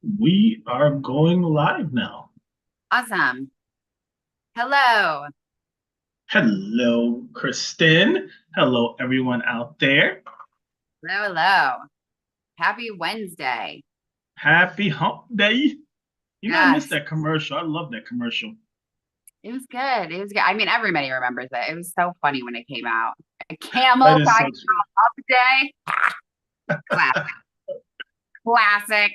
We are going live now. Awesome. Hello. Hello, Kristen. Hello, everyone out there. Hello, hello. Happy Wednesday. Happy hump day. I missed Yes, that commercial. I love that commercial. it was good. It was good. I mean, everybody remembers it. It was so funny when it came out. A camel That is talking so true. about up day. Classic. Classic.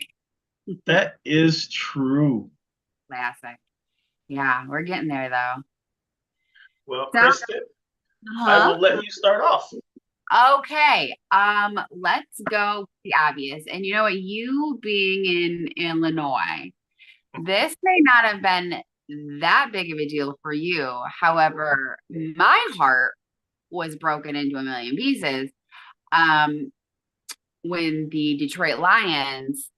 That is true. Classic. Yeah, we're getting there though. Well, So, Kristen, I huh? will let you start off. Okay. Let's go with the obvious. And you know what? You being in Illinois, this may not have been that big of a deal for you. However, my heart was broken into a million pieces um, when the Detroit Lions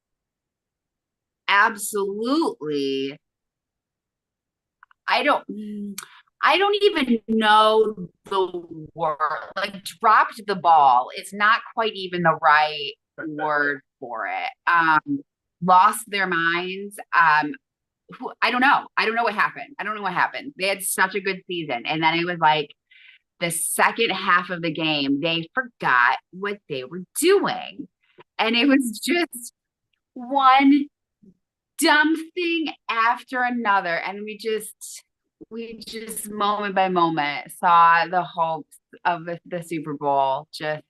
absolutely, I don't. I don't even know the word, like dropped the ball. It's not quite even the right word for it. Lost their minds. I don't know. I don't know what happened. I don't know what happened. They had such a good season. And then it was like the second half of the game, they forgot what they were doing. And it was just one dumb thing after another. And we just moment by moment saw the hopes of the Super Bowl just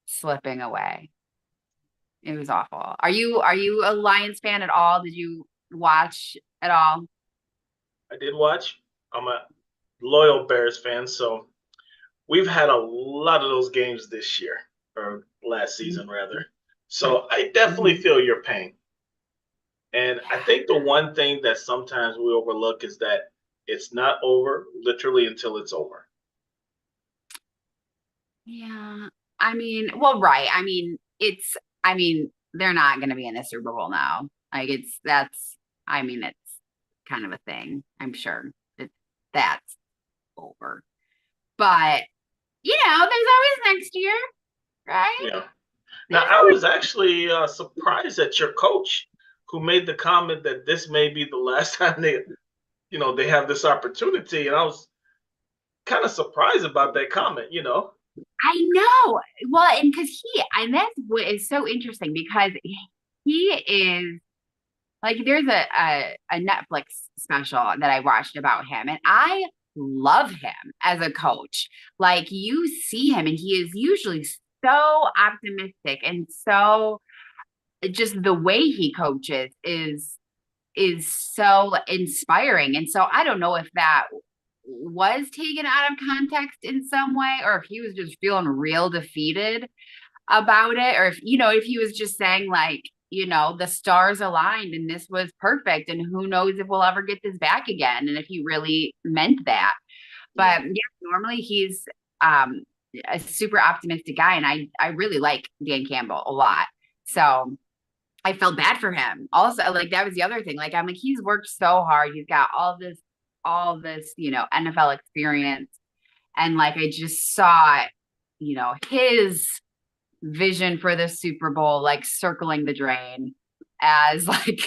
slipping away. It was awful. Are you a Lions fan at all? Did you watch at all? I did watch. I'm a loyal Bears fan, so we've had a lot of those games this year, or last season, rather. So I definitely Mhm. feel your pain. And I think the one thing that sometimes we overlook is that it's not over literally until it's over. Yeah. I mean, well, right. I mean, they're not going to be in the Super Bowl now. Like I mean, it's kind of a thing, I'm sure that that's over. But, there's always next year, right? Yeah. Now, There's I always, was actually surprised at your coach who made the comment that this may be the last time they have this opportunity. And I was kind of surprised about that comment. I know. Well, and and that's what is so interesting because he is like, there's a Netflix special that I watched about him, and I love him as a coach. Like, you see him, and he is usually so optimistic and so just the way he coaches is so inspiring. And so I don't know if that was taken out of context in some way, or if he was just feeling real defeated about it, or if he was just saying like, the stars aligned and this was perfect and who knows if we'll ever get this back again, and if he really meant that. Yeah. But yeah, normally he's um a super optimistic guy, and I really like Dan Campbell a lot. So I felt bad for him also. Like, that was the other thing. Like, I'm like, he's worked so hard, he's got all this NFL experience, and like I just saw his vision for the Super Bowl like circling the drain as like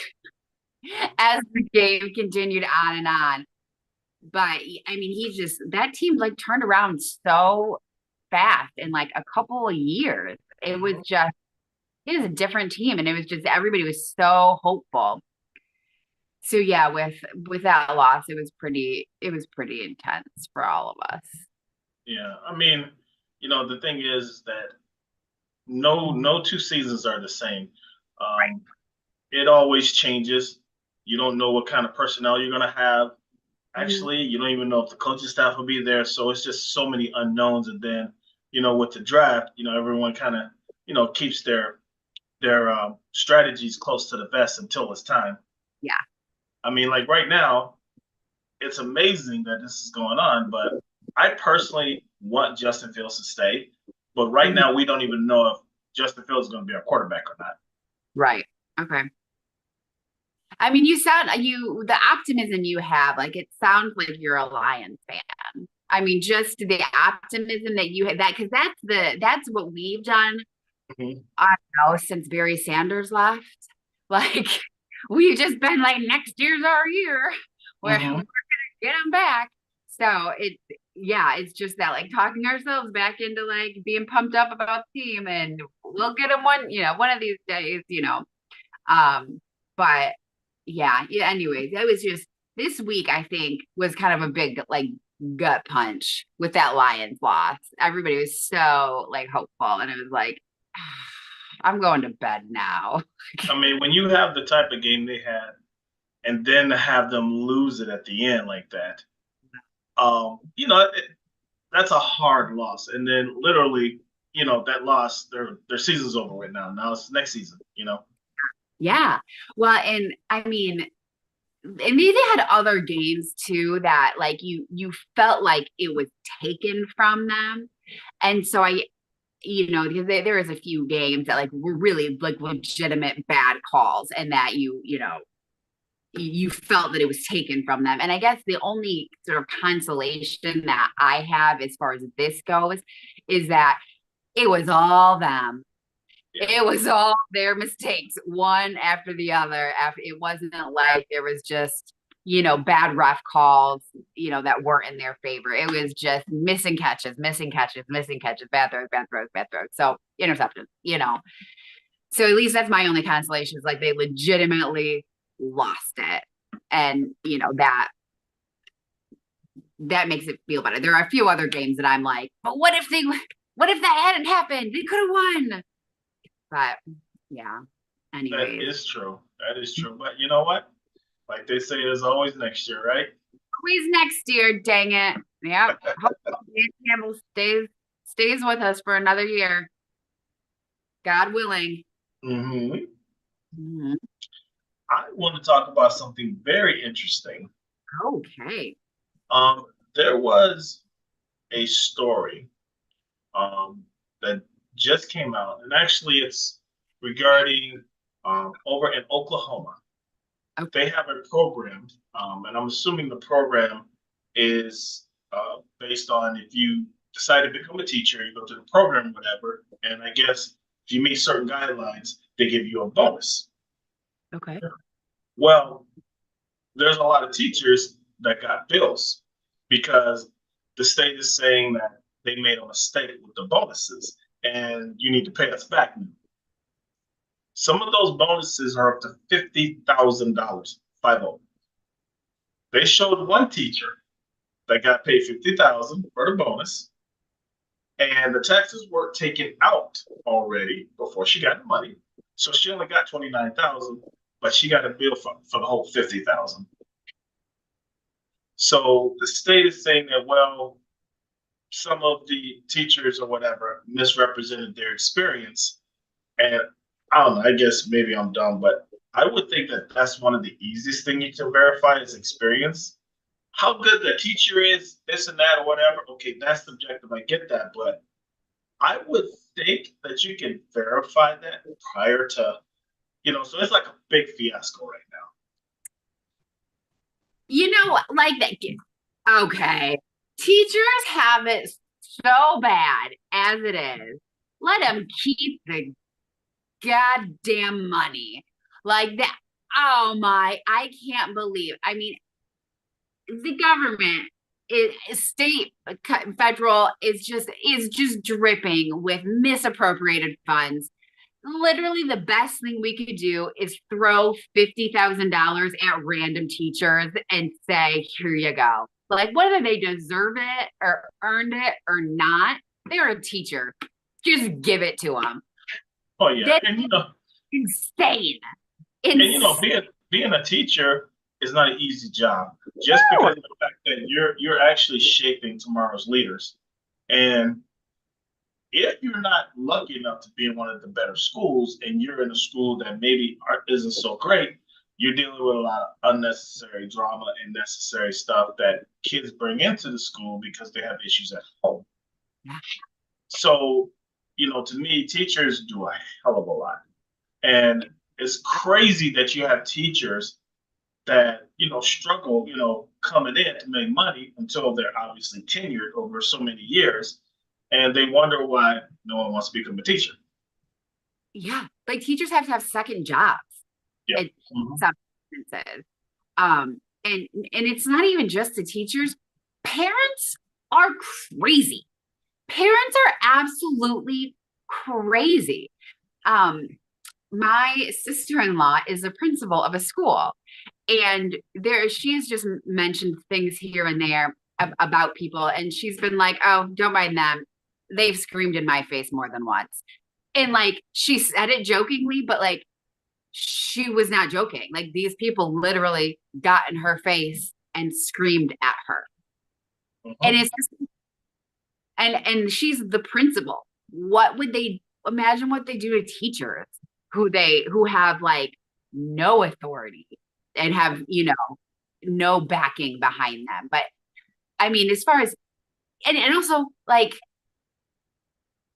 as the game continued on and on. But I mean, that team like turned around so fast in like a couple of years. It was a different team, and it was just everybody was so hopeful. So yeah, with that loss, it was pretty intense for all of us. Yeah. I mean, the thing is that no two seasons are the same. Um, it always changes. You don't know what kind of personnel you're going to have. Mhm. Actually, you don't even know if the coaching staff will be there. So it's just so many unknowns. And then, with the draft, everyone kind of, keeps their strategies close to the vest until it's time. Yeah. I mean, like right now, it's amazing that this is going on, but I personally want Justin Fields to stay. But right Mhm. now, we don't even know if Justin Fields is going to be our quarterback or not. Right. Okay. I mean, the optimism you have, like, it sounds like you're a Lions fan. I mean, just the optimism that you have, because that's what we've done. Mhm. I don't know, since Barry Sanders left. Like, we've just been like, next year's our year. We're Hmm. get them back. So yeah, it's just that like talking ourselves back into like being pumped up about the team, and we'll get them one of these days, Um, but yeah. Anyways, it was just this week. I think was kind of a big like gut punch with that Lions loss. Everybody was so like hopeful, and it was like, I'm going to bed now. I mean, when you have the type of game they had, and then to have them lose it at the end like that, that's a hard loss. And then literally, that loss, their season's over right now. Now it's next season. Yeah. Well, and I mean, and they had other games too that like you felt like it was taken from them. And so because there was a few games that like were really like legitimate bad calls, and that you felt that it was taken from them. And I guess the only sort of consolation that I have as far as this goes is that it was all them. Yeah. It was all their mistakes, one after the other. After it wasn't like there was just bad ref calls, that weren't in their favor. It was just missing catches, missing catches, missing catches, bad throws, bad throws, bad throws. So interceptions. So at least that's my only consolation is like they legitimately lost it, and that makes it feel better. There are a few other games that I'm like, but what if that hadn't happened? They could have won. But yeah. That Anyways, is true. That is true. But you know what? Like they say, there's always next year, right? always next year. Dang it. Yep. Hopefully Dan Campbell stays with us for another year. God willing. Hmm. Mhm. I want to talk about something very interesting. Okay. Um, there was a story that just came out, and actually, it's regarding over in Oklahoma. Okay. They have a program, and I'm assuming the program is based on if you decide to become a teacher, you go to the program, whatever, and I guess if you meet certain guidelines, they give you a bonus. Okay. Well, there's a lot of teachers that got bills because the state is saying that they made a mistake with the bonuses and you need to pay us back now. Some of those bonuses are up to $50,000, 50. They showed one teacher that got paid 50,000 for the bonus, and the taxes were taken out already before she got the money. So she only got 29,000, but she got a bill for the whole 50,000. So the state is saying that, well, some of the teachers or whatever misrepresented their experience. And I don't know, I guess maybe I'm dumb, but I would think that that's one of the easiest thing you can verify is experience. How good the teacher is, this and that or whatever, okay, that's subjective. I get that. But I would think that you can verify that prior to, so it's like a big fiasco right Like that. Okay. Teachers have it so bad as it is. Let them keep the goddamn money. Like that. Oh my, I can't believe. I mean, the government state, federal is just dripping with misappropriated funds. Literally the best thing we could do is throw $50,000 at random teachers and say, here you go. Like, whether they deserve it or earned it or not, they're a teacher. Just give it to them. now. Oh yeah. That's And insane. and Insane. being a teacher is not an easy job. Just because of the fact that you're actually shaping tomorrow's leaders. And if you're not lucky enough to be in one of the better schools and you're in a school that maybe isn't so great, you're dealing with a lot of unnecessary drama and necessary stuff that kids bring into the school because they have issues at home. So, to me, teachers do a hell of a lot. And it's crazy that you have teachers that, struggle, coming in to make money until they're obviously tenured over so many years. And they wonder why no one wants to become a teacher. Yeah. Like teachers have to have second jobs. Yeah. in Mhm. some instances. And it's not even just the teachers. Parents are crazy. Parents are absolutely crazy. Um, my sister-in-law is a principal of a school, and she's just mentioned things here and there about people, and she's been like, oh, don't mind them, they've screamed in my face more than once. And like, she said it jokingly, but like, she was not joking. Like, these people literally got in her face and screamed at her. And Mhm. it's just, and she's the principal. What would they imagine what they do to teachers who have like no authority and have, no backing behind them? But I mean, as far as, and also like,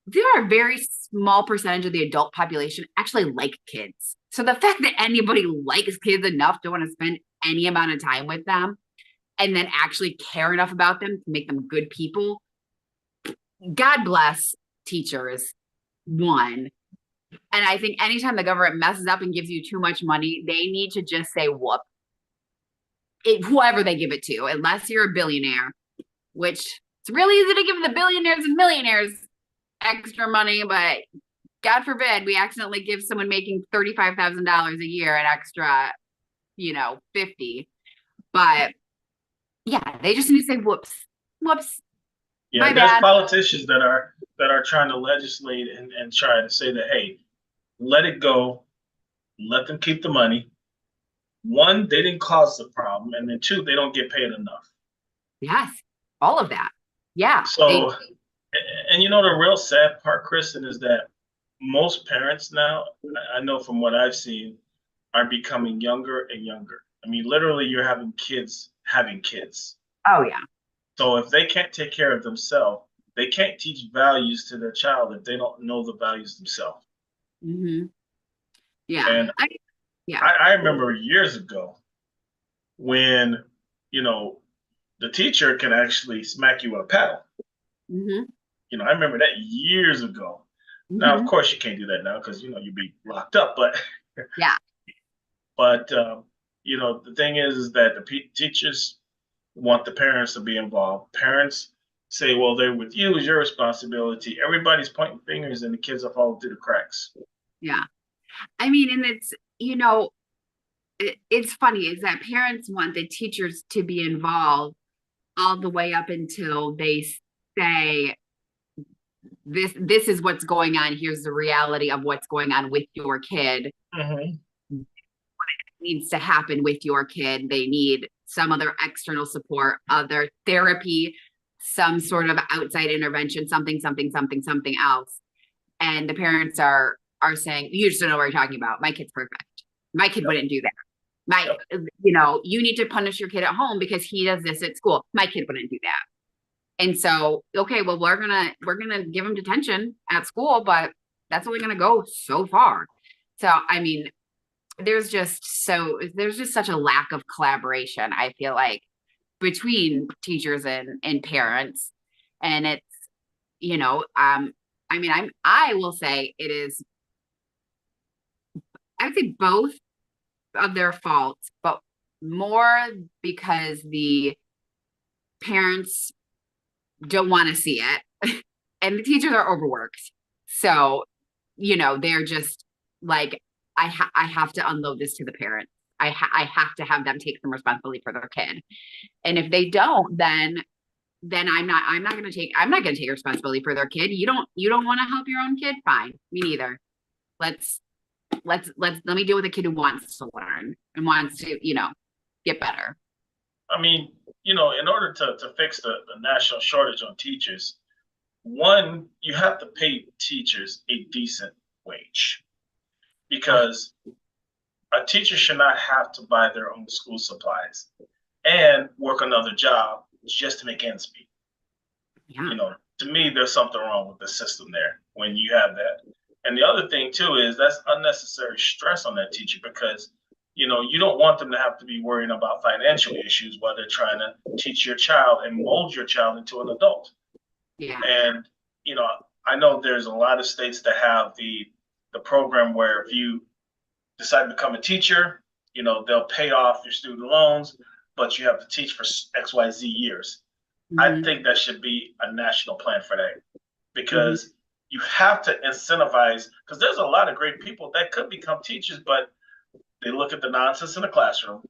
there are a very small percentage of the adult population actually like kids. So the fact that anybody likes kids enough to want to spend any amount of time with them and then actually care enough about them to make them good people, God bless teachers, one. And I think anytime the government messes up and gives you too much money, they need to just say whoop whoever they give it to, unless you're a billionaire, which it's really easy to give the billionaires and millionaires extra money, but God forbid we accidentally give someone making $35,000 a year an extra, 50. But yeah, they just need to say whoops, whoops, Yeah, my there's bad. politicians that are trying to legislate and try to say that, hey, let it go, let them keep the money. One, they didn't cause the problem, and then two, they don't get paid enough. Yes, all of that. Yeah, they. So, and the real sad part, Kristen, is that most parents now, I know from what I've seen, are becoming younger and younger. I mean, literally, you're having kids having kids. Oh yeah. So if they can't take care of themselves, they can't teach values to their child if they don't know the values themselves. Mm-hmm. Yeah. And Yeah. I remember years ago when, you know, the teacher can actually smack you with a paddle. Mm-hmm. I remember that years ago. Now, of Mm-hmm. course, you can't do that now because you'd be locked up. But Yeah. but the thing is that the teachers want the parents to be involved. Parents say, "Well, they're with you; it's your responsibility." Everybody's pointing fingers, and the kids are falling through the cracks. Yeah. I mean, and it's funny is that parents want the teachers to be involved all the way up until they say this is what's going on. Here's the reality of what's going on with your kid. Hmm. Needs to happen with your kid. They need some other external support, other therapy, some sort of outside intervention, something else. And the parents are saying, you just don't know what you're talking about. My kid's perfect. My kid Yep. wouldn't do that. My, Yep. you need to punish your kid at home because he does this at school. My kid wouldn't do that. And so, okay, well, we're gonna give him detention at school, but that's only gonna go so far. So, I mean, there's just such a lack of collaboration, I feel like, between teachers and parents. And it's, I mean, I will say it is, I would say both of their faults, but more because the parents don't want to see it and the teachers are overworked. So, they're just like, I have to unload this to the parents. I have to have them take some responsibility for their kid. And if they don't, then I'm not gonna take responsibility for their kid. You don't want to help your own kid? Fine. Me neither. Let's let me deal with a kid who wants to learn and wants to, get better. I mean, in order to fix the national shortage on teachers, one, you have to pay teachers a decent wage Oh, because a teacher should not have to buy their own school supplies and work another job just to make ends meet. yeah. To me, there's something wrong with the system there when you have that. And the other thing too is that's unnecessary stress on that teacher because you don't want them to have to be worrying about financial issues while they're trying to teach your child and mold your child into an adult. Yeah. And you know, I know there's a lot of states that have the program where if you decide to become a teacher, they'll pay off your student loans, but you have to teach for XYZ years. I Hmm. think that should be a national plan for that Hmm. because you have to incentivize, because there's a lot of great people that could become teachers, but they look at the nonsense in the classroom.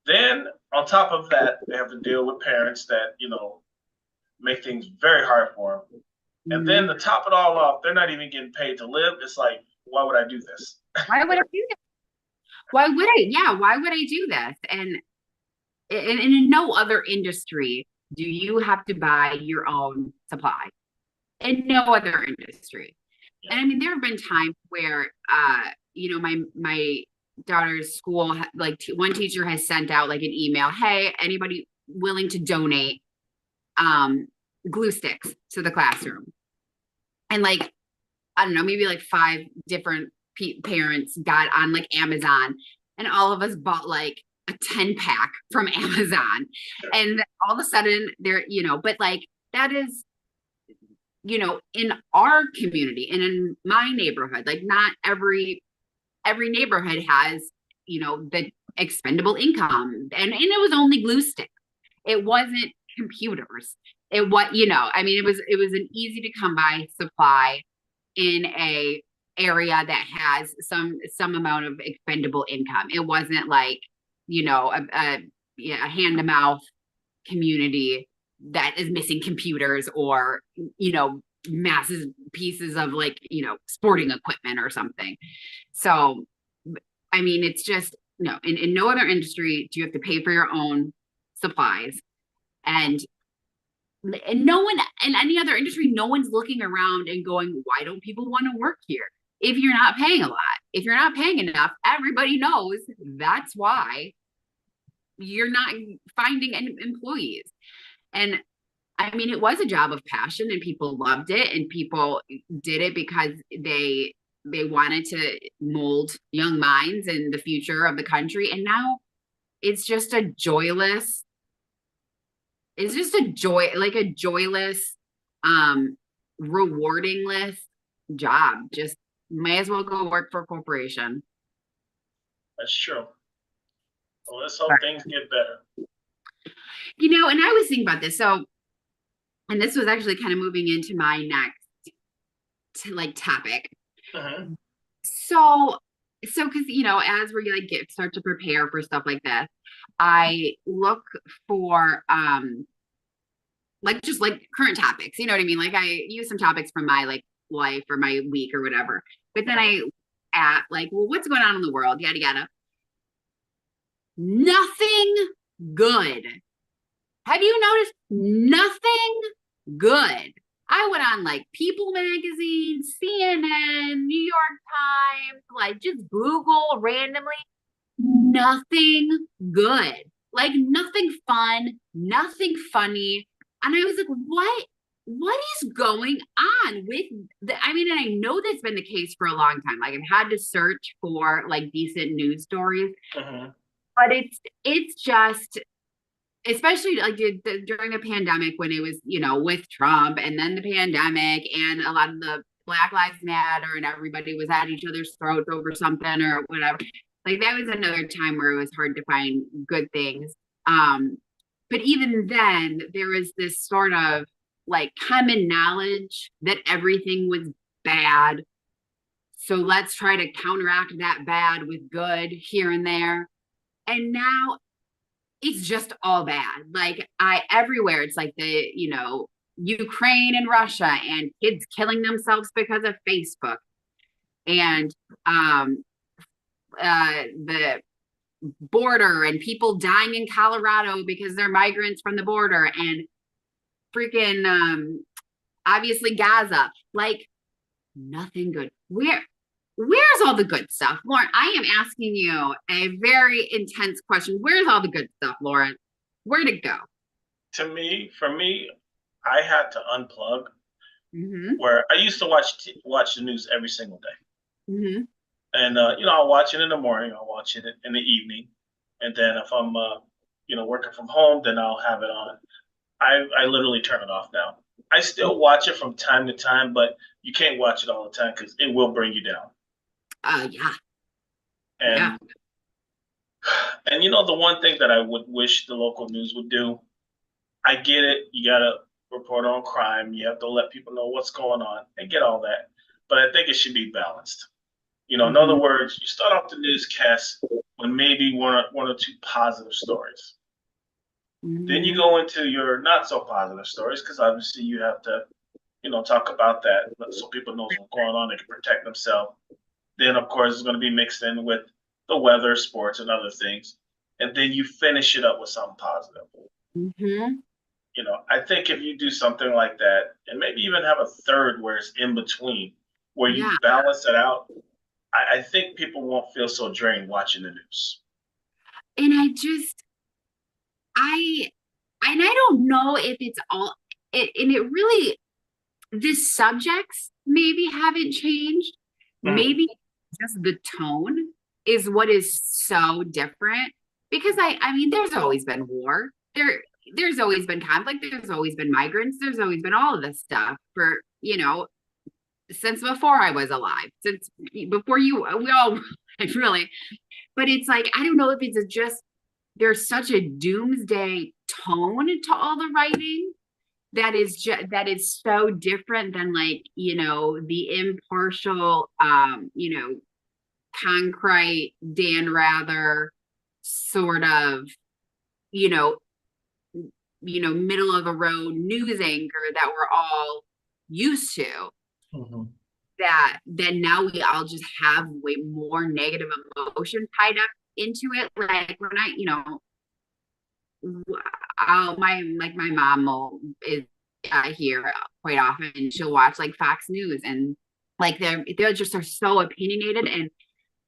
Then on top of that, they have to deal with parents that, make things very hard for them. And Hmm. then to top it all off, they're not even getting paid to live. It's like, why would I do this? Why would I do this? Why would I? Yeah, why would I do this? And in no other industry do you have to buy your own supply. In no other industry. Yeah. And I mean, there have been times where, my daughter's school, like one teacher has sent out like an email, hey, anybody willing to donate um, glue sticks to the classroom? And like, I don't know, maybe like five different parents got on like Amazon, and all of us bought like a 10 pack from Amazon. Sure. And all of a sudden, but like, that is, in our community and in my neighborhood, like not every neighborhood has, the expendable income. And it was only glue stick. It wasn't computers. I mean, it was an easy to come by supply in a area that has some amount of expendable income. It wasn't like, a hand to mouth community that is missing computers or, massive pieces of like, sporting equipment or something. So, I mean, it's just, no, in no other industry do you have to pay for your own supplies. And no one in any other industry, no one's looking around and going, why don't people want to work here? If you're not paying a lot, if you're not paying enough, everybody knows that's why you're not finding employees. And I mean, it was a job of passion and people loved it and people did it because they wanted to mold young minds in the future of the country. And now it's just a joyless, like a joyless, um, rewardingless job. Just may as well go work for a corporation. That's true. Well, let's hope things get better. And I was thinking about this. So, and this was actually kind of moving into my next like topic. Mm-hmm. So because as we like start to prepare for stuff like this, I look for like just like current topics. You know what I mean? Like I use some topics from my like life or my week or whatever. But then I at like, well, what's going on in the world? Yada yada. Nothing good. Have you noticed nothing good? I went on like People Magazine, CNN, New York Times, like just Google randomly. Nothing good. Like nothing fun, nothing funny. And I was like, what is going on with I mean, and I know that's been the case for a long time. Like I've had to search for like decent news stories, Mm-hmm. but it's just, especially like during the pandemic when it was, with Trump and then the pandemic and a lot of the Black Lives Matter and everybody was at each other's throats over something or whatever. Like that was another time where it was hard to find good things. Um, but even then, there was this sort of like common knowledge that everything was bad. So let's try to counteract that bad with good here and there. And now it's just all bad. Like everywhere it's like Ukraine and Russia and kids killing themselves because of Facebook and the border and people dying in Colorado because they're migrants from the border and freaking obviously Gaza. Like nothing good. Where's all the good stuff? Lauren, I am asking you a very intense question. Where's all the good stuff, Lauren? Where'd it go? For me, I had to unplug. Mm-hmm. Where I used to watch the news every single day, Mm-hmm. and I'll watch it in the morning, I'll watch it in the evening, and then if I'm working from home, then I'll have it on. I literally turn it off now. I still watch it from time to time, but you can't watch it all the time because it will bring you down. Yeah. Yeah. And you know, the one thing that I would wish the local news would do, I get it. You got to report on crime. You have to let people know what's going on. I get all that. But I think it should be balanced. You know, in other Hmm. words, you start off the newscast with maybe one or two positive stories. Then you Hmm. go into your not so positive stories because obviously you have to, you know, talk about that so people know what's going on. They can protect themselves. Then, of course, it's going to be mixed in with the weather, sports, and other things. And then you finish it up with something positive. Hmm. You know, I think if you do something like that, and maybe even have a third where it's in between, where you Yeah. balance it out, I think people won't feel so drained watching the news. And I, and I don't know if it's all, and it really, the subjects maybe haven't changed. Mhm. Maybe just the tone is what is so different. Because I mean, there's always been war. There's always been conflict. There's always been migrants. There's always been all of this stuff for, since before I was alive, since before we all really. But it's like, I don't know if it's just there's such a doomsday tone to all the writing that is so different than, like, the impartial, concrete Dan Rather sort of, you know middle of the road news anchor that we're all used to. Mhm. That then now we all just have way more negative emotion tied up into it. Like when my mom is here quite often, and she'll watch like Fox News, and like they're just are so opinionated, and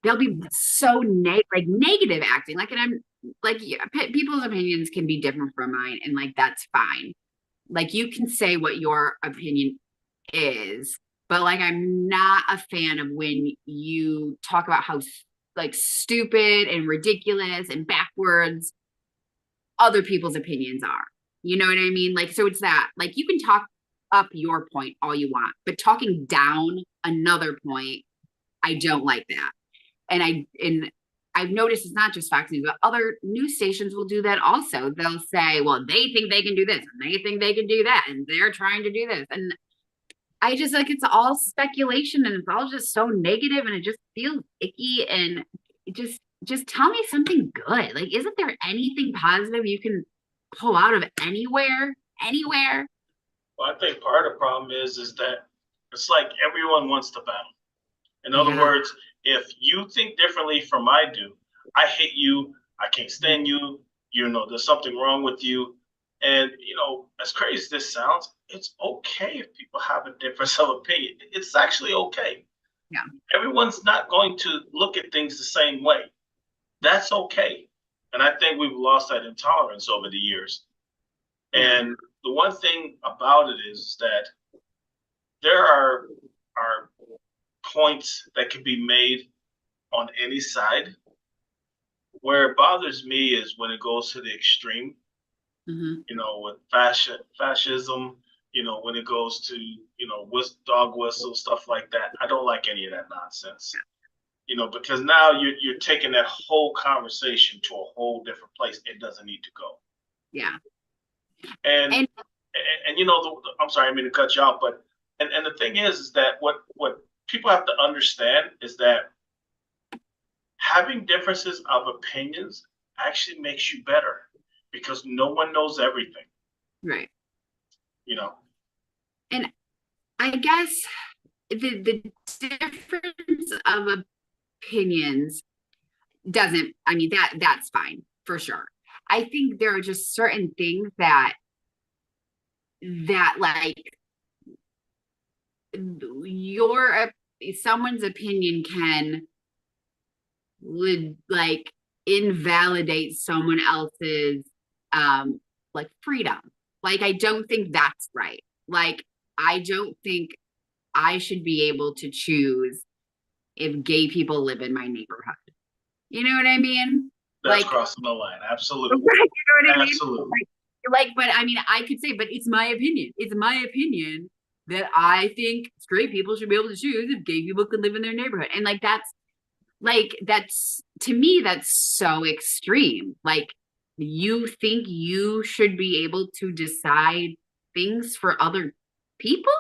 they'll be so negative acting. Like, and I'm like, yeah, people's opinions can be different from mine, and like that's fine. Like you can say what your opinion is, but like I'm not a fan of when you talk about how like stupid and ridiculous and backwards other people's opinions are. You know what I mean? Like, so it's that, like, you can talk up your point all you want, but talking down another point, I don't like that. And I've noticed it's not just Fox News, but other news stations will do that also. They'll say, well, they think they can do this and they think they can do that, and they're trying to do this. And I just like, it's all speculation, and it's all just so negative, and it just feels icky. And it just tell me something good. Like, isn't there anything positive you can pull out of anywhere? Anywhere? Well, I think part of the problem is that it's like everyone wants to battle. In other Yeah. words, if you think differently from I do, I hate you, I can't stand you, you know, there's something wrong with you. And, you know, as crazy as this sounds, it's okay if people have a difference of opinion. It's actually okay. Yeah. Everyone's not going to look at things the same way. That's okay. And I think we've lost that intolerance over the years. Yeah. And the one thing about it is that there are points that can be made on any side. Where it bothers me is when it goes to the extreme, Hmm. you know, with fascism, you know, when it goes to, you know, dog whistle, stuff like that. I don't like any of that nonsense, you know, because now you're taking that whole conversation to a whole different place. It doesn't need to go. Yeah. And And you know, I'm sorry, I mean to cut you off, but and the thing is that what people have to understand is that having differences of opinions actually makes you better because no one knows everything, right. you know. And I guess the difference of opinions doesn't, I mean, that's fine for sure. I think there are just certain things that like your someone's opinion can would like invalidate someone else's like freedom. Like I don't think that's right. Like I don't think I should be able to choose if gay people live in my neighborhood. You know what I mean? That's Like, crossing the line. you Absolutely. know what I mean? Absolutely. But I mean, I could say, but it's my opinion. It's my opinion that I think straight people should be able to choose if gay people could live in their neighborhood. And like, like that's to me that's so extreme. Like you think you should be able to decide things for other people,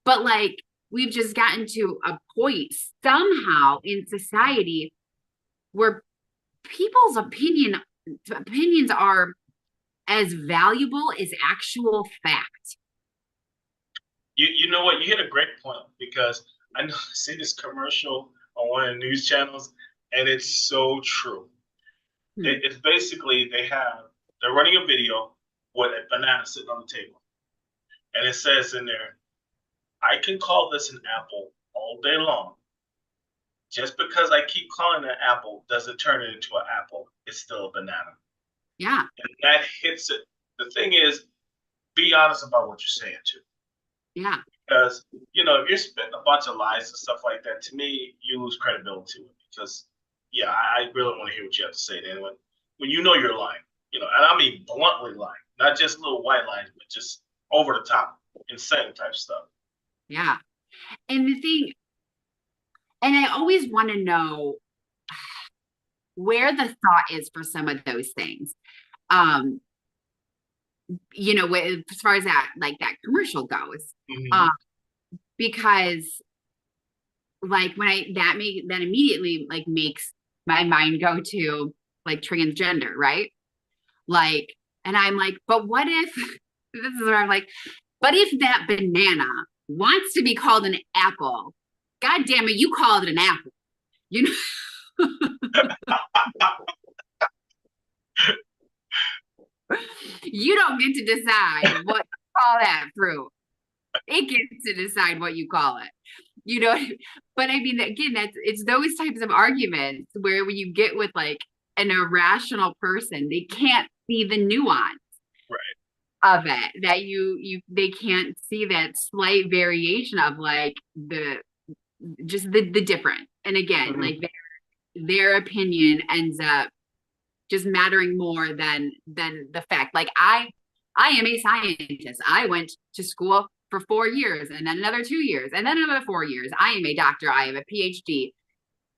but like we've just gotten to a point somehow in society where people's opinions are as valuable as actual fact. You know what? You hit a great point because I know I see this commercial on one of the news channels, and it's so true. Hmm. It's basically they're running a video with a banana sitting on the table, and it says in there, "I can call this an apple all day long. Just because I keep calling it an apple doesn't turn it into an apple. It's still a banana." Yeah, And that hits it. The thing is, be honest about what you're saying too. yeah, Because, if you're spitting a bunch of lies and stuff like that, to me, you lose credibility with it. Because, yeah, I really want to hear what you have to say then. When you know you're lying, and I mean bluntly lying, not just little white lies, but just over the top, insane type stuff. yeah. And the thing, and I always want to know where the thought is for some of those things. Um, as far as that like that commercial goes. Mm-hmm. Um, because like when I that immediately like makes my mind go to like transgender, right? Like, and I'm like, but what if this is where I'm like, but if that banana wants to be called an apple, god damn it, you call it an apple. You know, you don't get to decide what you call that fruit. It gets to decide what you call it. You know, but I mean, again, it's those types of arguments where when you get with like an irrational person, they can't see the nuance Right. of it, that they can't see that slight variation of like the difference. And again, Mm-hmm. like their opinion ends up just mattering more than the fact. Like I am a scientist. I went to school for 4 years and then another 2 years and then another 4 years. I am a doctor. I have a PhD.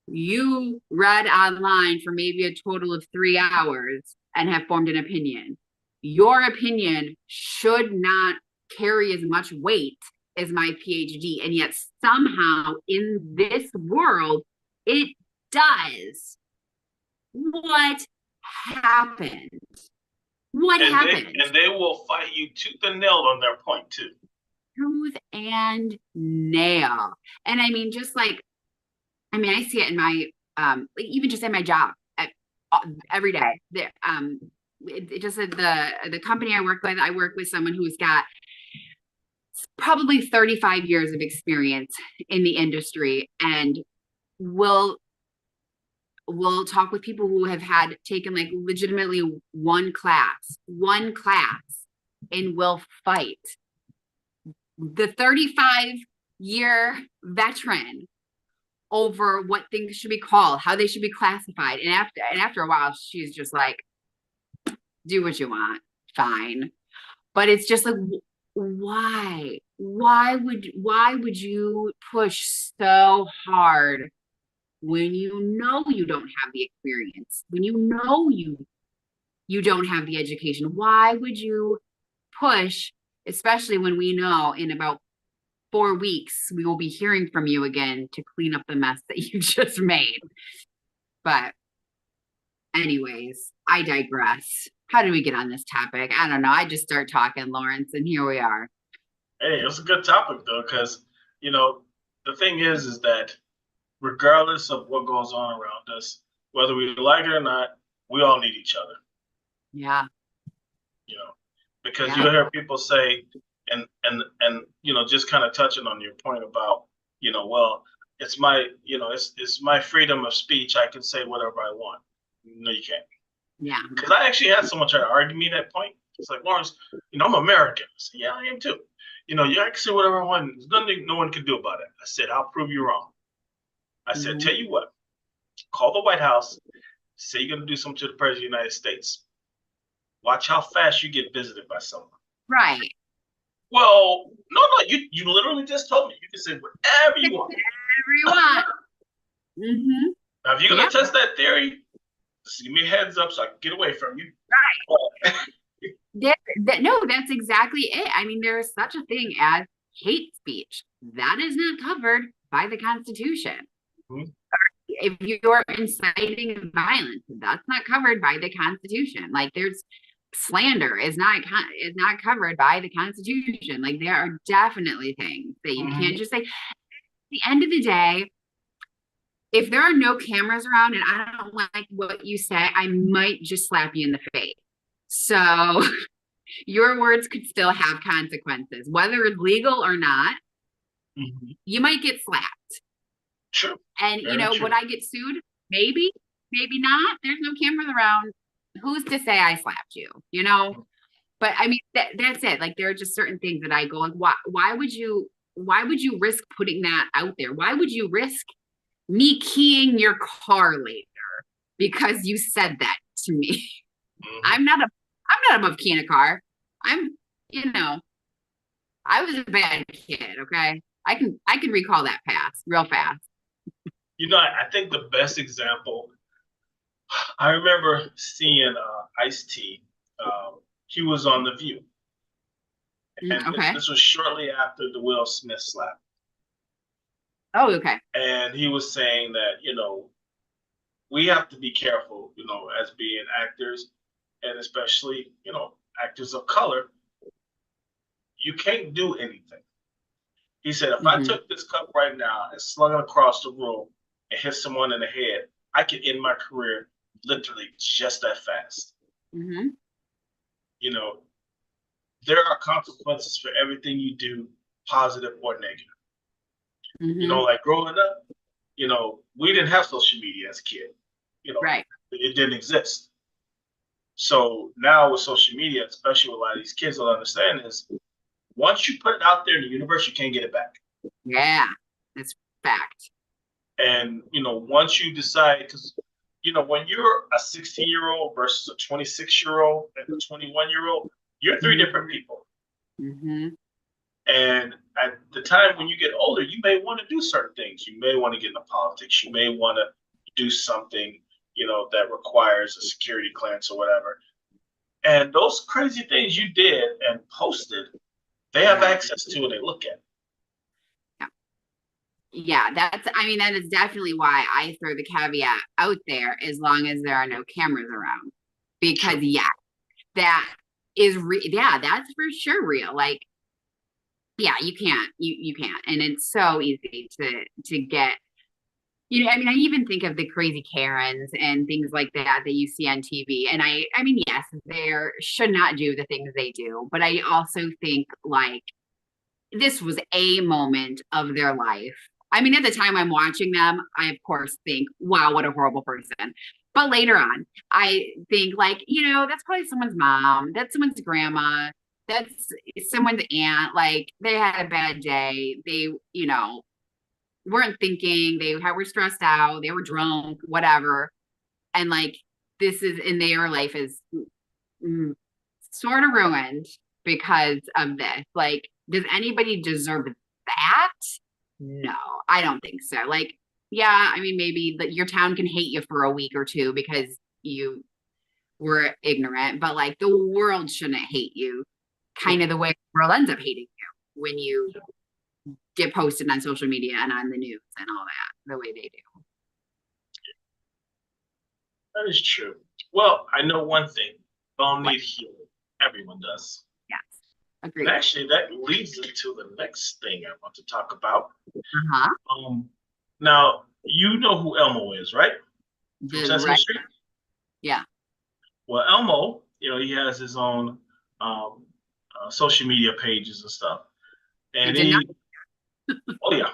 You read online for maybe a total of 3 hours and have formed an opinion. Your opinion should not carry as much weight as my PhD. And yet, somehow in this world, it does. What happened? What And they happened? and they will fight you tooth and nail on their point too. Tooth and nail. And I mean, just like, I mean, I see it in my, even just in my job every day. It just the company I work with someone who's got probably 35 years of experience in the industry and will will talk with people who have had taken like legitimately one class and will fight the 35-year veteran over what things should be called, how they should be classified. And after a while, she's just like, do what you want, fine. But it's just like, why? Why would you push so hard when you know you don't have the experience, when you know you don't have the education? Why would you push, especially when we know in about 4 weeks we will be hearing from you again to clean up the mess that you just made? But anyways, I digress. How did we get on this topic? I don't know. I just start talking, Lawrence, and here we are. Hey, it's a good topic though, because you know the thing is that regardless of what goes on around us, whether we like it or not, we all need each other. Yeah, You know, because you yeah, hear people say, and just kind of touching on your point about, well, it's my freedom of speech. I can say whatever I want. No, you can't. yeah, Because I actually had someone try to argue me that point. It's like, Lawrence, I'm American. I said, yeah, I am too. You can say whatever I want. There's nothing no one can do about it. I said, I'll prove you wrong. I said, mhm, tell you what, call the White House, say you're going to do something to the President of the United States. Watch how fast you get visited by someone. right. Well, no, you literally just told me you can say whatever you want. Whatever you want. Mm-hmm. Now, if you're Yeah, gonna test that theory, just give me a heads up so I can get away from you. no, that's exactly it. I mean, there is such a thing as hate speech. That is not covered by the Constitution. Mhm. If you're inciting violence, that's not covered by the Constitution. Like there's slander is not covered by the Constitution. Like there are definitely things that you can't Mhm. just say. At the end of the day, if there are no cameras around and I don't like what you say, I might just slap you in the face. So your words could still have consequences, whether it's legal or not. Mhm. You might get slapped. True. And Very would true. I get sued? Maybe, maybe not. There's no cameras around. Who's to say I slapped you? But I mean that's it. Like there are just certain things that I go like, why would you risk putting that out there? Why would you risk me keying your car later because you said that to me? Mhm. I'm not above keying a car. I'm you know, I was a bad kid, okay? I can recall that past real fast. I think the best example, I remember seeing Ice-T. He was on The View, and Okay. this was shortly after the Will Smith slap. Oh, okay. And he was saying that, we have to be careful, as being actors, and especially, actors of color. You can't do anything. He said, if I Mm-hmm. took this cup right now and slung it across the room and hit someone in the head, I could end my career literally just that fast. Mm-hmm. You know, there are consequences for everything you do, positive or negative. Mm-hmm. Like growing up, we didn't have social media as a kid. Right. It didn't exist. So now with social media, especially what a lot of these kids don't understand is once you put it out there in the universe, you can't get it back. Yeah. That's fact. And once you decide, because when you're a 16-year-old versus a 26-year-old and a 21-year-old, you're three Mm-hmm. different people. Mm-hmm. And at the time when you get older, you may want to do certain things. You may want to get into politics. You may want to do something, that requires a security clearance or whatever. And those crazy things you did and posted, they have Yeah. access to and they look at. Yeah. Yeah. I mean, that is definitely why I throw the caveat out there as long as there are no cameras around. Because True. yeah, that yeah, that's for sure real. Like, yeah, you can't. And it's so easy to get I mean, I even think of the crazy Karens and things like that you see on TV. And I mean, yes, they should not do the things they do, but I also think like this was a moment of their life. I mean, at the time I'm watching them, I of course think, wow, what a horrible person. But later on, I think like, that's probably someone's mom, that's someone's grandma, that's someone's aunt. Like they had a bad day. They, weren't thinking, were stressed out, they were drunk, whatever. And like this is in their life is mm, sort of ruined because of this. Like, does anybody deserve that? No, I don't think so. Like, yeah, I mean, maybe your town can hate you for a week or two because you were ignorant, but like the world shouldn't hate you kind of the way the world ends up hating you when you get posted on social media and on the news and all that the way they do. That is true. Well, I know one thing. All What? need healing. Everyone does. Yes. And Agreed. actually, that leads us to the next thing I want to talk about. Uh-huh. Um, Now, you know who Elmo is, right? From The Sesame right. Street? Yeah. Well, Elmo, he has his own um, social media pages and stuff. I And did not. oh yeah,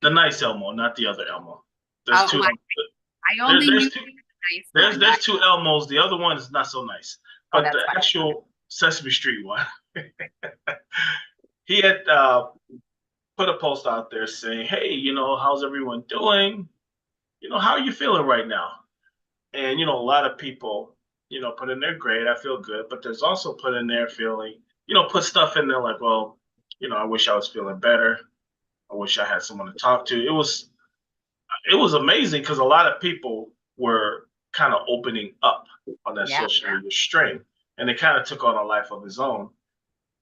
the nice Elmo, not the other Elmo. There's Oh, two. well, I There, only knew there's the two. nice There's one. there's two Elmos. The other one is not so nice. Oh, But that's the fine. actual Sesame Street one, he had put a post out there saying, "Hey, how's everyone doing? How are you feeling right now?" And a lot of people, put in their grade. I feel good, but there's also put in their feeling, put stuff in there like, well, I wish I was feeling better. I wish I had someone to talk to. It was it was amazing because a lot of people were kind of opening up on that Yeah. social media stream, and it kind of took on a life of its own.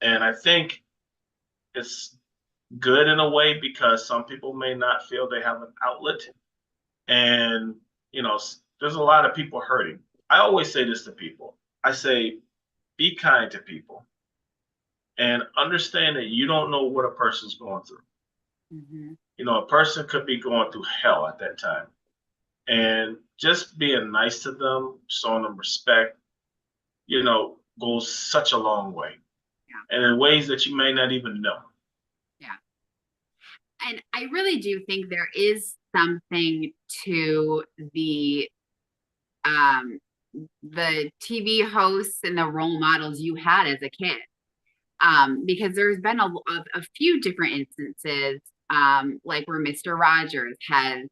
And I think it's good in a way because some people may not feel they have an outlet, and there's a lot of people hurting. I always say this to people. I say, be kind to people and understand that you don't know what a person's going through. Hmm. A person could be going through hell at that time. And just being nice to them, showing them respect, goes such a long way. Yeah. And in ways that you may not even know. Yeah. And I really do think there is something to um the TV hosts and the role models you had as a kid. Because there's been a few different instances, like where Mr. Rogers has,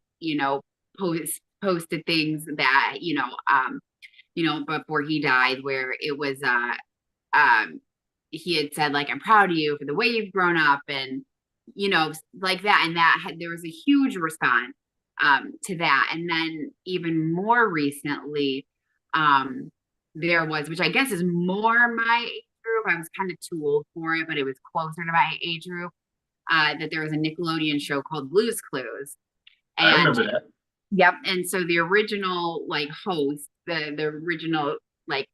posted things that, before he died, where it was, um, he had said, like, I'm proud of you for the way you've grown up, and, like that. And there was a huge response, to that. And then even more recently, um, there was, which I guess is more my group. I was kind of too old for it, but it was closer to my age group. That there was a Nickelodeon show called Blue's Clues, I and remember that. yep, and so the original like host, the original like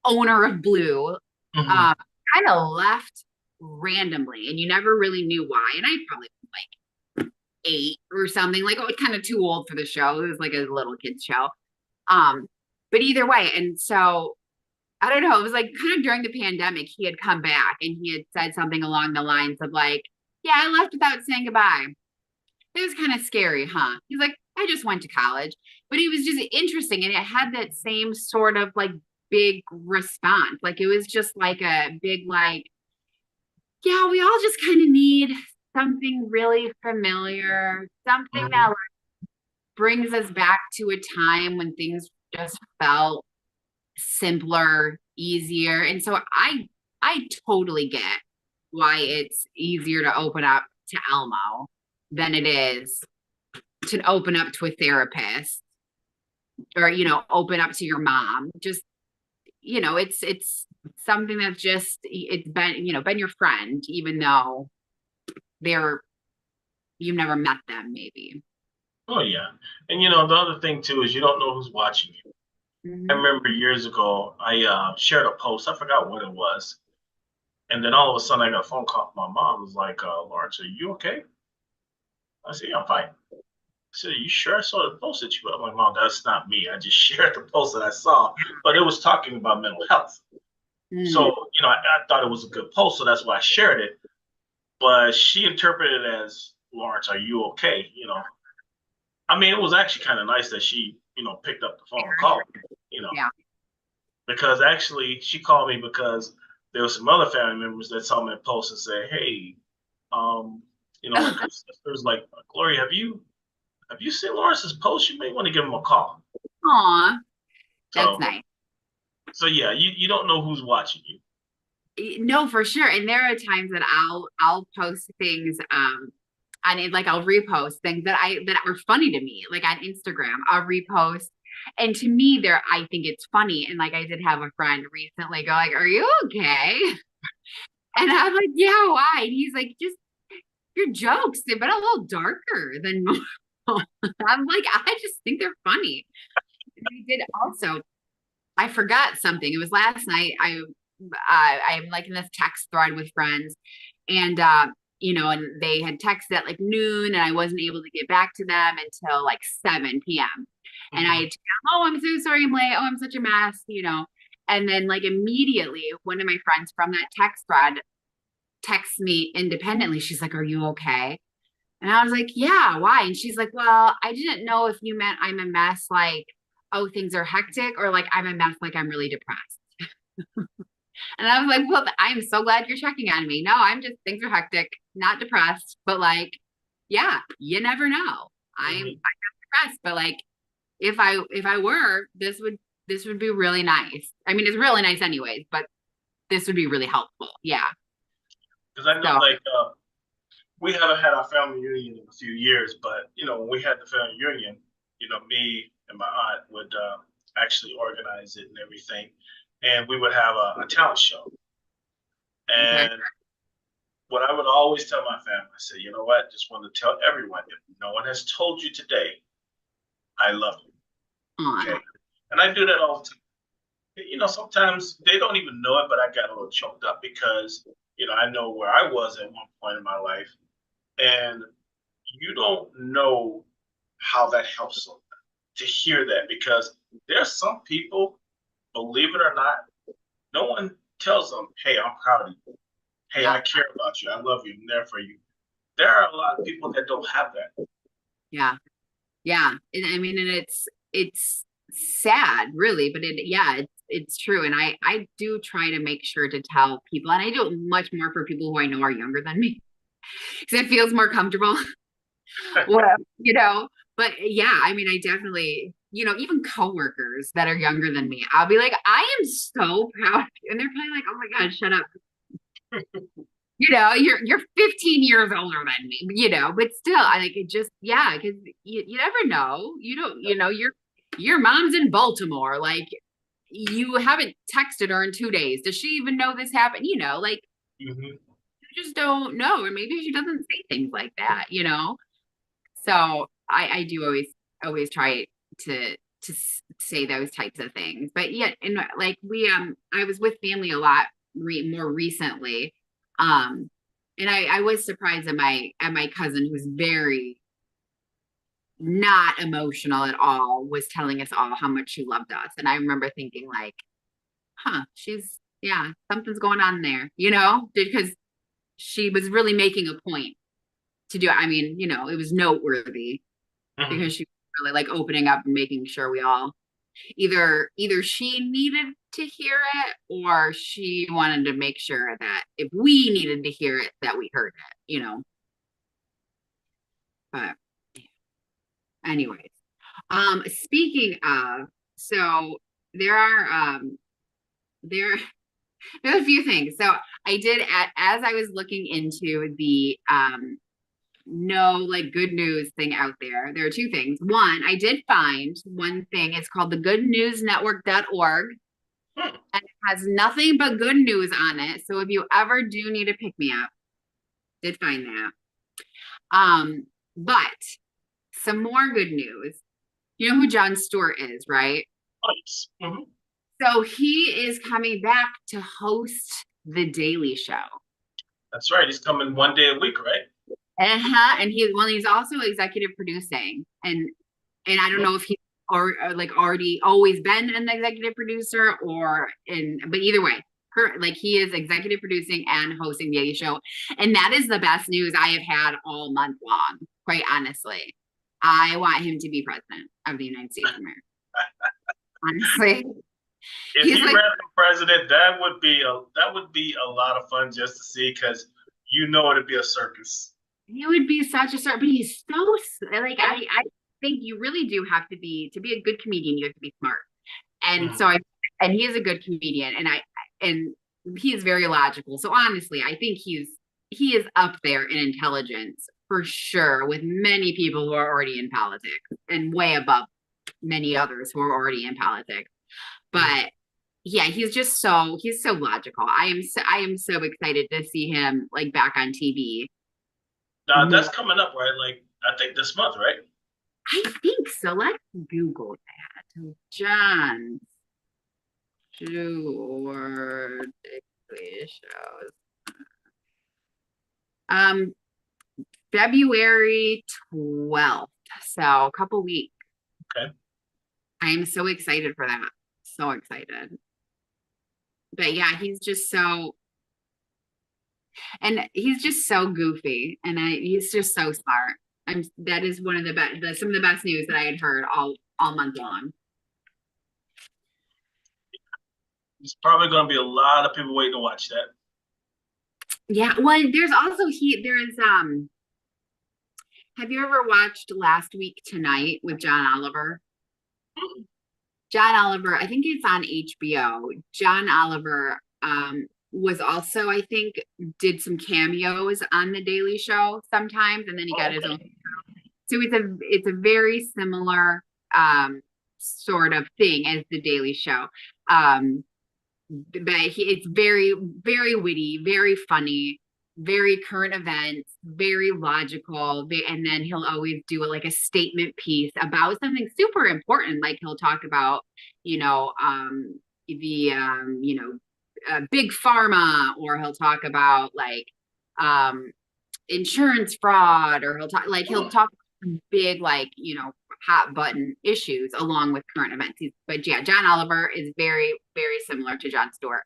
owner of Blue, Hmm. um, kind of left randomly, and you never really knew why. And I probably was like 8 or something, like, oh, it's kind of too old for the show. It was like a little kids show. Um, but either way, and so I don't know. It was like kind of during the pandemic, he had come back and he had said something along the lines of like, "Yeah, I left without saying goodbye. It was kind of scary, huh?" He's like, "I just went to college," but it was just interesting, and it had that same sort of like big response. Like it was just like a big like, yeah, we all just kind of need something really familiar, something that Hmm. like, brings us back to a time when things just felt simpler, easier. And so I totally get why it's easier to open up to Elmo than it is to open up to a therapist or open up to your mom. Just it's something that's just it's been your friend even though they're you've never met them maybe. Oh, yeah. And, the other thing, too, is you don't know who's watching you. I Mm-hmm. remember years ago, I shared a post. I forgot what it was. And then all of a sudden, I got a phone call from my mom. It was like, Lawrence, are you okay? I said, yeah, I'm fine. I said, are you sure I saw the post that you put? I'm like, Mom, that's not me. I just shared the post that I saw, but it was talking about mental health. So, Mm. I thought it was a good post, so that's why I shared it. But she interpreted it as, Lawrence, are you okay? I mean, it was actually kind of nice that she, picked up the phone and called me, Yeah. because actually she called me because there were some other family members that saw my post and said, hey, um, like her sisters, like, Gloria, have you seen Lawrence's post? You may want to give him a call. Aw, that's So, nice. so yeah, you don't know who's watching you. No, for sure. And there are times that I'll post things and like I'll repost things that are funny to me, like on Instagram. I'll repost. And to me, there I think it's funny. And like I did have a friend recently go like, "Are you okay?" And I'm like, "Yeah, why?" And he's like, "Just your jokes, they've been a little darker than normal." I'm like, I just think they're funny. And we did also, I forgot something. It was last night. I'm like in this text thread with friends, and and they had texted at like noon, and I wasn't able to get back to them until like 7 p.m. And I Hmm. had to, oh, I'm so sorry, I'm late. Oh, I'm such a mess. And then like immediately, one of my friends from that text thread texts me independently. She's like, "Are you okay?" And I was like, "Yeah, why?" And she's like, "Well, I didn't know if you meant I'm a mess, like, oh, things are hectic, or like I'm a mess, like I'm really depressed." And I was like, "Well, I'm so glad you're checking on me. No, I'm just, things are hectic, not depressed, but like, yeah, you never know. I'm Hmm. depressed, but like, if I were, this would be really nice. I mean, it's really nice anyways, but this would be really helpful. Yeah." Because I know, So, like, we haven't had our family reunion in a few years, but when we had the family reunion, me and my aunt would actually organize it and everything, and we would have a talent show. Okay. And what I would always tell my family, I said, you know what? Just want to tell everyone, if no one has told you today, I love you. Aw. Okay. And I do that all the time. Sometimes they don't even know it, but I got a little choked up because, I know where I was at one point in my life. And you don't know how that helps someone to hear that because there's some people, believe it or not, no one tells them, hey, I'm proud of you. Hey, Yeah. I care about you. I love you. I'm there for you. There are a lot of people that don't have that. Yeah. Yeah. And I mean, and it's sad, really, but it's true. And I do try to make sure to tell people, and I do it much more for people who I know are younger than me because it feels more comfortable. Well, but yeah, I mean, I definitely, even coworkers that are younger than me, I'll be like, I am so proud of you. And they're probably like, oh my God, shut up. You're 15 years older than me, but still, I like it just, yeah, because you never know. You don't, your mom's in Baltimore. Like, you haven't texted her in 2 days. Does she even know this happened? Like, Mm-hmm. you just don't know. Or maybe she doesn't say things like that. So I do always try to say those types of things. But yet, and like I was with family a lot more recently, and I was surprised at my cousin who's very not emotional at all was telling us all how much she loved us, and I remember thinking like, huh, yeah, something's going on there, because she was really making a point to do it. I mean, it was noteworthy Mm-hmm. because she was really like opening up and making sure we all either she needed to hear it or she wanted to make sure that if we needed to hear it that we heard it. But anyways, speaking of, so there are there there's a few things. So I did as I was looking into the no like good news thing out there. There are two things. One, I did find one thing. It's called the goodnewsnetwork.org, Hmm. and it has nothing but good news on it. So if you ever do need a pick me up, did find that. But some more good news. You know who Jon Stewart is, right? Oh, yes. Mm-hmm. So he is coming back to host the Daily Show. That's right. He's coming one day a week, right? And he's also executive producing, and I don't know if he like already always been an executive producer but either way, like he is executive producing and hosting the Daily Show, and that is the best news I have had all month long. Quite honestly, I want him to be president of the United States of America. Honestly, If he's he like, ran for president, that would be a lot of fun just to see because it'd be a circus. he would be such a star, but he's so like I think you really do have to be a good comedian. You have to be smart, and Mm. and he is a good comedian, and he is very logical. So honestly, I think he is up there in intelligence for sure with many people who are already in politics and way above many others who are already in politics. But yeah, he's so logical. I am so excited to see him like back on TV Now more. that's coming up, right? Like I think this month, right? I think so. Let's Google that. John Stewart shows. Um, February 12th. So a couple weeks. Okay. I am so excited for that. So excited. But yeah, he's just so goofy, and he's just so smart. That is one of the best, some of the best news that I had heard all month long. There's probably going to be a lot of people waiting to watch that. Yeah, well, there's have you ever watched Last Week Tonight with John Oliver? John Oliver, I think it's on HBO. John Oliver was also, I think, did some cameos on the Daily Show sometimes, and then he got his own. Okay. So it's a very similar sort of thing as the Daily Show. But it's very, very witty, very funny, very current events, very logical. And then he'll always do like a statement piece about something super important. Like he'll talk about, big pharma, or he'll talk about like insurance fraud, or he'll talk big, like, hot button issues along with current events. But yeah, John Oliver is very, very similar to Jon Stewart.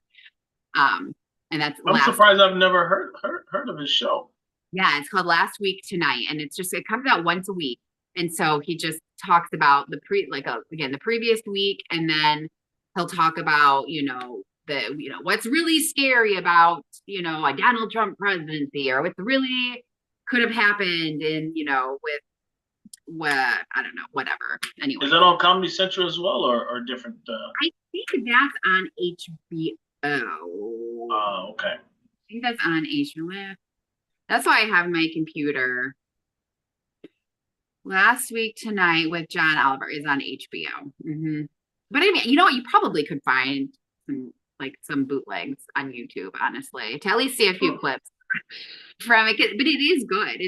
And that's I'm surprised I've never heard of his show. Yeah, it's called Last Week Tonight, and it comes out once a week. And so he just talks about the previous week, and then he'll talk about, what's really scary about, a Donald Trump presidency, or what's really could have happened with what, I don't know, whatever. Anyway. Is that on Comedy Central as well, or different? I think that's on HBO. Okay. I think that's on HBO. That's why I have my computer. Last Week Tonight with John Oliver is on HBO. Mm-hmm. But I mean, you probably could find some bootlegs on YouTube, honestly, to at least see a few clips from it. But it is good.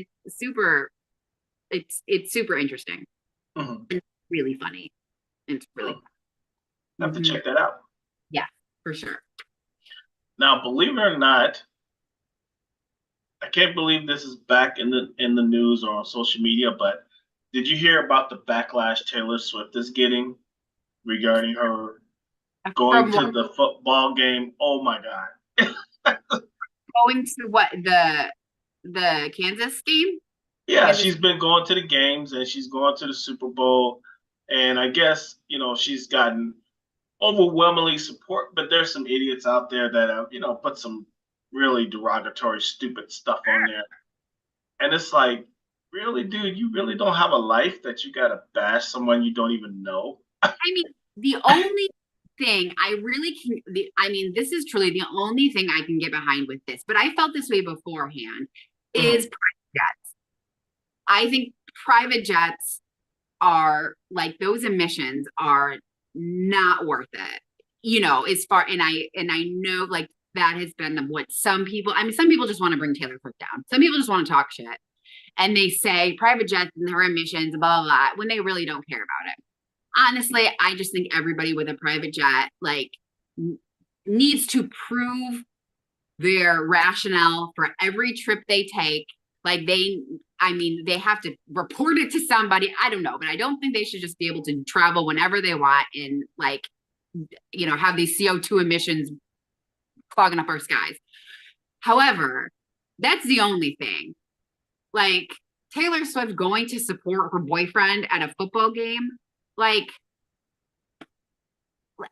It's super interesting. Mm-hmm. It's really funny. It's really fun. I have to check that out. Yeah, for sure. Now, believe it or not, I can't believe this is back in the news or on social media, but did you hear about the backlash Taylor Swift is getting regarding her going to the football game? Oh my God. Going to what, the Kansas game? Yeah, she's been going to the games and she's going to the Super Bowl. And I guess, she's gotten overwhelmingly support, but there's some idiots out there that have, put some really derogatory, stupid stuff on there. And it's like, really, dude, you really don't have a life that you gotta bash someone you don't even know? I mean, the only thing this is truly the only thing I can get behind with this, but I felt this way beforehand, is private jets. I think private jets are like, those emissions are not worth it. As far, and I know, like, that has been what some people just want to bring Taylor Swift down. Some people just want to talk shit. And they say private jets and their emissions, blah, blah, blah, when they really don't care about it. Honestly, I just think everybody with a private jet, needs to prove their rationale for every trip they take. They have to report it to somebody. I don't know, but I don't think they should just be able to travel whenever they want and have these CO2 emissions clogging up our skies. However, that's the only thing. Taylor Swift going to support her boyfriend at a football game,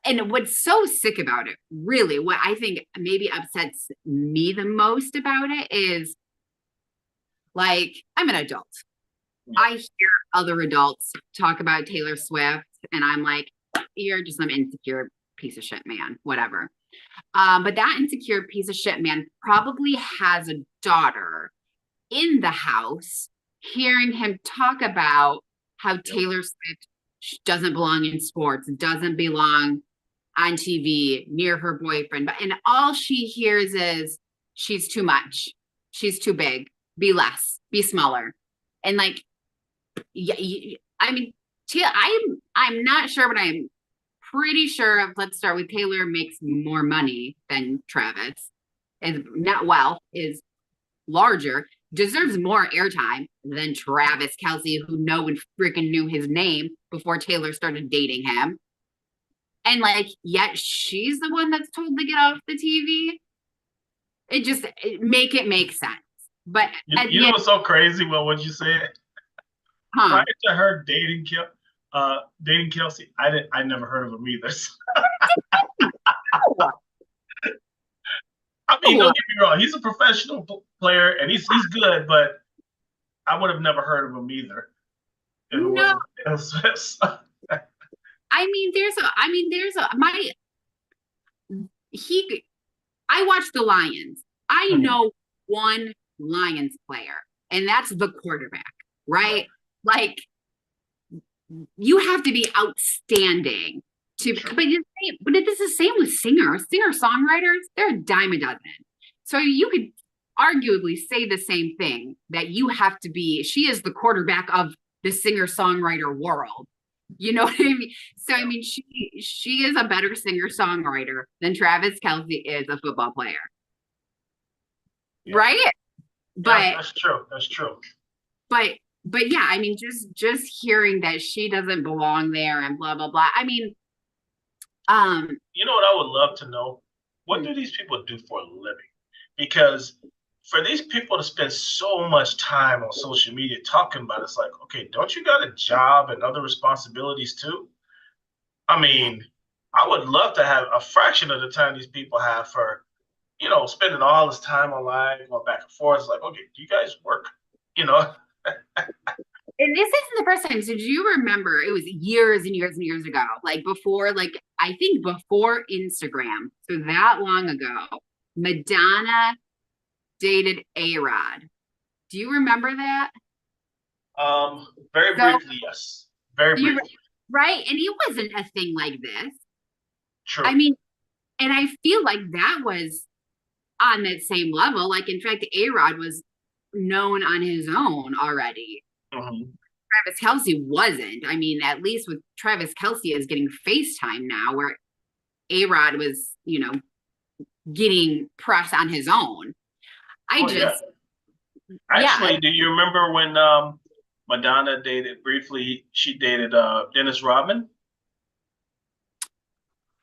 and what's so sick about it, really, what I think maybe upsets me the most about it is, I'm an adult. I hear other adults talk about Taylor Swift, and I'm like, you're just some insecure piece of shit, man, whatever. But that insecure piece of shit man probably has a daughter in the house hearing him talk about how Taylor Swift doesn't belong in sports, doesn't belong on TV near her boyfriend. And all she hears is, she's too much. She's too big. Be less. Be smaller. And I'm not sure, but I'm pretty sure, let's start with Taylor, makes more money than Travis. And net wealth is larger, deserves more airtime than Travis Kelce, who no one freaking knew his name before Taylor started dating him. And yet she's the one that's told to get off the TV. It make sense. But you know what's so crazy? Well, what you said, prior to her dating Kelce, I never heard of him either. I mean, don't get me wrong, he's a professional player and he's good, but I would have never heard of him either. No. I watch the Lions. I Mhm. know one Lions player, and that's the quarterback, Right. right? Like you have to be outstanding to, True. but it is the same with singer songwriters. They're a dime a dozen. So you could arguably say the same thing that you have to be. She is the quarterback of the singer songwriter world. You know what I mean? So I Yeah. mean, she is a better singer songwriter than Travis Kelsey is a football player, Yeah. right? Yeah. But That's true. That's true. but but yeah, I mean, just hearing that she doesn't belong there and blah blah blah. I mean, um, You know what I would love to know? What hmm, do these people do for a living? Because for these people to spend so much time on social media talking about it, it's like, okay, don't you got a job and other responsibilities too? I mean, I would love to have a fraction of the time these people have for, spending all this time online, going back and forth. It's like, okay, do you guys work? You know? and this isn't the first time. So do you remember it was years and years and years ago, like before, like I think before Instagram, so that long ago, Madonna dated A-Rod. Do you remember that? Very So briefly, yes. Very you briefly. right, and it wasn't a thing like this. I True. mean, and I feel like that was on that same level. Like in fact, A-Rod was known on his own already. Hmm. Travis Kelsey wasn't. I mean, at least with Travis Kelsey is getting FaceTime now, where A Rod was, getting press on his own. I Oh yeah. just, yeah, Actually, do you remember when Madonna dated briefly? She dated Dennis Rodman.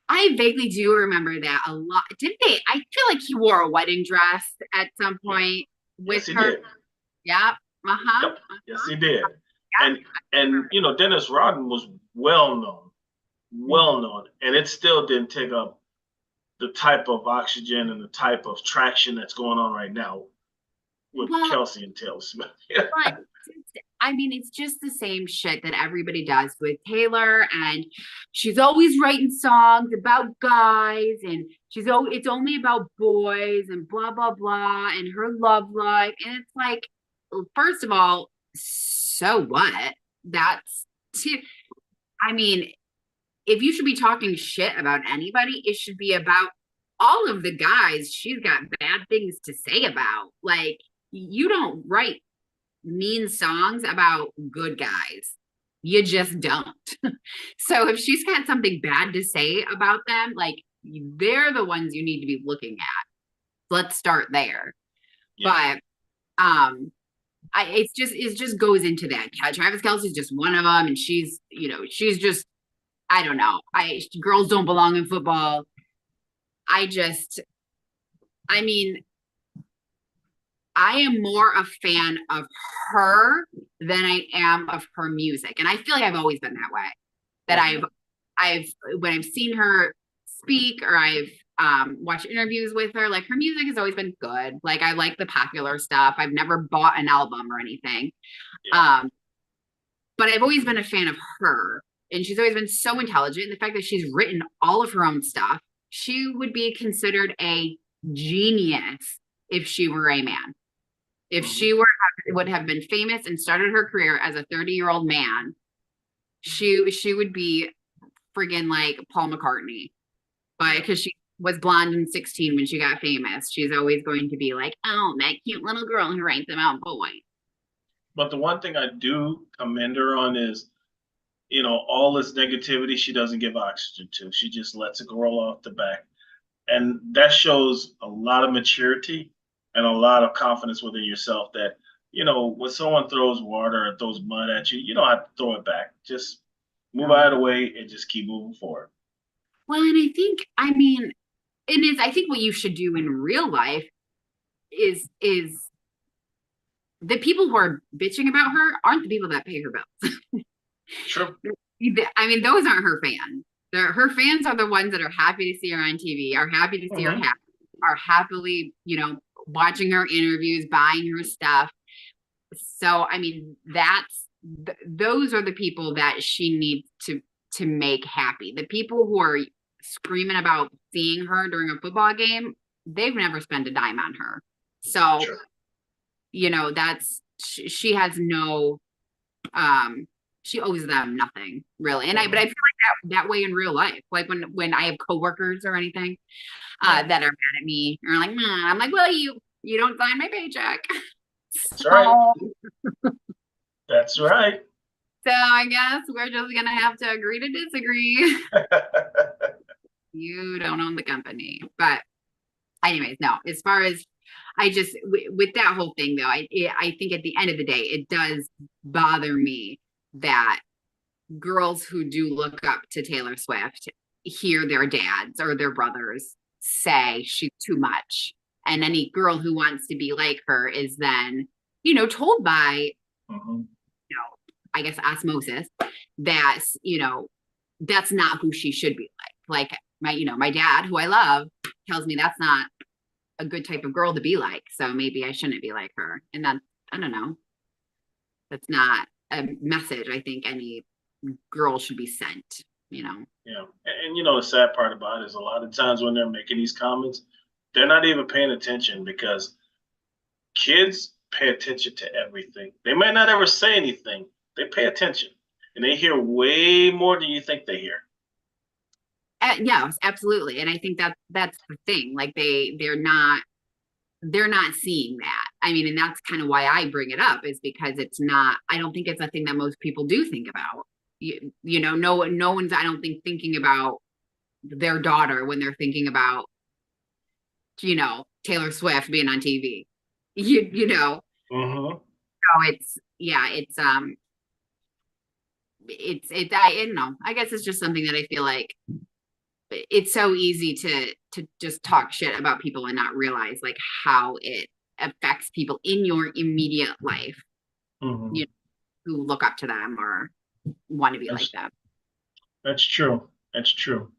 I vaguely do remember that a lot. Didn't they? I feel like he wore a wedding dress at some Yeah. point with Yes, he her. did. Yeah. Uh huh. Yep. Yes, he did. Yeah. And Dennis Rodman was well known, Mhm. well known, and it still didn't take up the type of oxygen and the type of traction that's going on right now with Well, Kelsey and Taylor Smith. Yeah. but I mean, it's just the same shit that everybody does with Taylor, and she's always writing songs about guys, and it's only about boys and blah blah blah, and her love life, and it's like, first of all, so what? That's too. I mean, if you should be talking shit about anybody, it should be about all of the guys she's got bad things to say about. Like, you don't write mean songs about good guys. You just don't. So if she's got something bad to say about them, like they're the ones you need to be looking at. Let's start there. Yeah. But it just goes into that. Travis Kelsey's just one of them, and she's just I don't know. Girls don't belong in football. I just I mean I am more a fan of her than I am of her music. And I feel like I've always been that way. That Hmm. I've when I've seen her speak or I've watched interviews with her, like her music has always been good. Like I like the popular stuff. I've never bought an album or anything. Yeah. Um, but I've always been a fan of her. And she's always been so intelligent. And the fact that she's written all of her own stuff, she would be considered a genius if she were a man. If Hmm. she would have been famous and started her career as a 30-year-old man, she would be friggin' like Paul McCartney. But Yeah. because she was blonde and 16 when she got famous, she's always going to be like, oh, that cute little girl who writes about boys. But the one thing I do commend her on is, all this negativity she doesn't give oxygen to. She just lets it roll off the back. And that shows a lot of maturity and a lot of confidence within yourself that, when someone throws water or throws mud at you, you don't have to throw it back. Just move out of No. the way and just keep moving forward. Well, and I mean, it is, I think what you should do in real life is the people who are bitching about her aren't the people that pay her bills. True. I mean, those aren't her fans. Her fans are the ones that are happy to see her on TV, are happy to see her Hmm. happy, are happily, watching her interviews, buying her stuff. So, I mean, those are the people that she needs to make happy. The people who are screaming about seeing her during a football game, they've never spent a dime on her. So, Sure. she has no, she owes them nothing really. But I Hmm. feel like that way in real life. Like when I have coworkers or anything, Yeah. that are mad at me or like, I'm like, well, you don't sign my paycheck. That's right. So, That's right. so I guess we're just gonna have to agree to disagree. You don't own the company. But anyways, no, as far as with that whole thing though, I think at the end of the day, it does bother me that girls who do look up to Taylor Swift hear their dads or their brothers say she's too much. And any girl who wants to be like her is then, told by, Hmm. I guess osmosis that, that's not who she should be like. Like my dad, who I love, tells me that's not a good type of girl to be like. So maybe I shouldn't be like her. And that, I don't know. That's not a message I think any girl should be sent. Yeah. And the sad part about it is a lot of times when they're making these comments, they're not even paying attention because kids pay attention to everything. They may not ever say anything. They pay attention and they hear way more than you think they hear. Yeah, absolutely. And I think that's the thing. Like they're not seeing that. I mean, and that's kind of why I bring it up is because I don't think it's a thing that most people do think about. No one's, I don't think, thinking about their daughter when they're thinking about, Taylor Swift being on TV. You know, Hmm. so I don't know. I guess it's just something that I feel like it's so easy to just talk shit about people and not realize like how it affects people in your immediate life, Hmm. you know, who look up to them or want to be like That's them. that's true. That's true.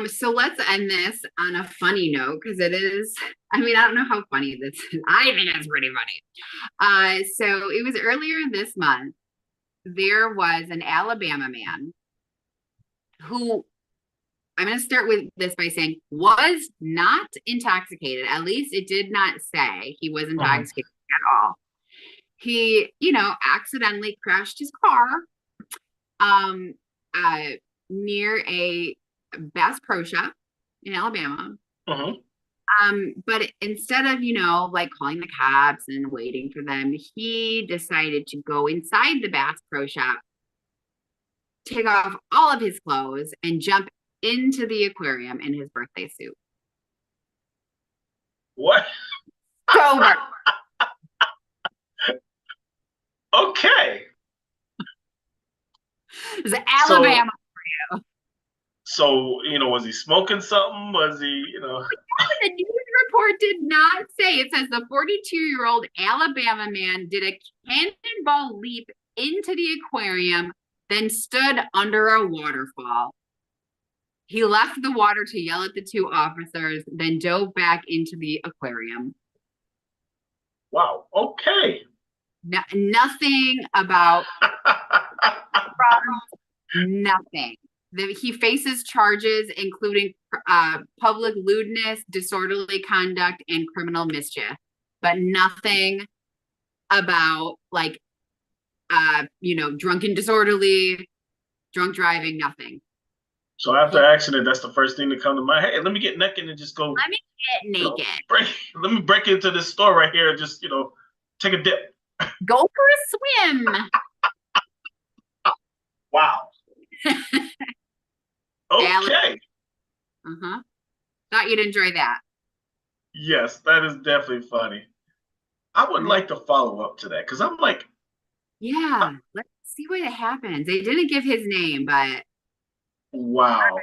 So let's end this on a funny note because it is. I mean, I don't know how funny this is. I think it's pretty funny. So it was earlier this month. There was an Alabama man who I'm going to start with this by saying was not intoxicated. At least it did not say he was Hmm. intoxicated at all. He, accidentally crashed his car um, uh, near a Bass Pro Shop in Alabama. Hmm. But instead of, like calling the cops and waiting for them, he decided to go inside the Bass Pro Shop, take off all of his clothes, and jump into the aquarium in his birthday suit. What? Sober. Okay. It's So Alabama. was he smoking something? Was he? The news report did not say. It says the 42-year-old Alabama man did a cannonball leap into the aquarium, then stood under a waterfall. He left the water to yell at the two officers, then dove back into the aquarium. Wow. Okay. Nothing about nothing. He faces charges including public lewdness, disorderly conduct, and criminal mischief, but nothing about like drunken disorderly, drunk driving, nothing. So after accident, that's the first thing to come to mind. Hey, let me get naked and just go, Let me get naked. break. Let me break into this store right here and just take a dip. Go for a swim. Wow. Okay. Uh-huh. Thought you'd enjoy that. Yes, that is definitely funny. I would Right? like to follow up to that because I'm like, Yeah. Let's see what happens. They didn't give his name, but wow,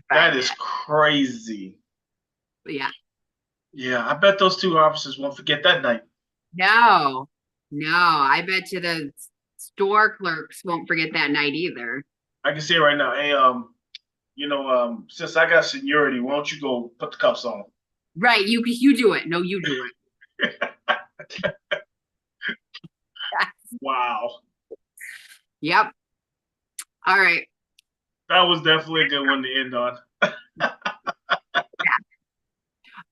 that find is it. crazy. But yeah. Yeah, I bet those two officers won't forget that night. No. No. I bet you the store clerks won't forget that night either. I can see it right now. Hey, since I got seniority, why don't you go put the cuffs on? Right. You do it. No, you do it. Wow, Yep. All right. that was definitely a good one to end on.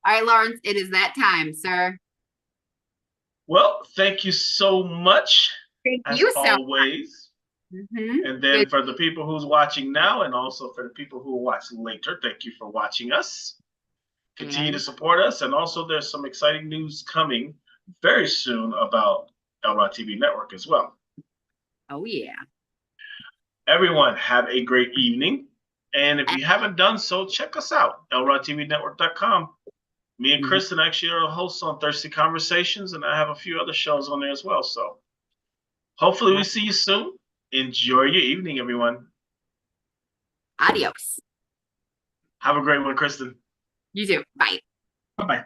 All right, Lawrence, it is that time, sir. Well, thank you so much, Thank as you so always. much. Mm-hmm. And then for the people who's watching now, and also for the people who will watch later, thank you for watching us. Continue to And support us. And also, there's some exciting news coming very soon about Elrod TV Network as well. oh yeah. Everyone, have a great evening. And if you haven't done so, check us out, elrodtvnetwork.com. Me and Mhm. Kristen actually are hosts on Thirsty Conversations, and I have a few other shows on there as well. So hopefully we see you soon. Enjoy your evening, everyone. Adios. Have a great one, Kristen. You too. Bye. Bye bye.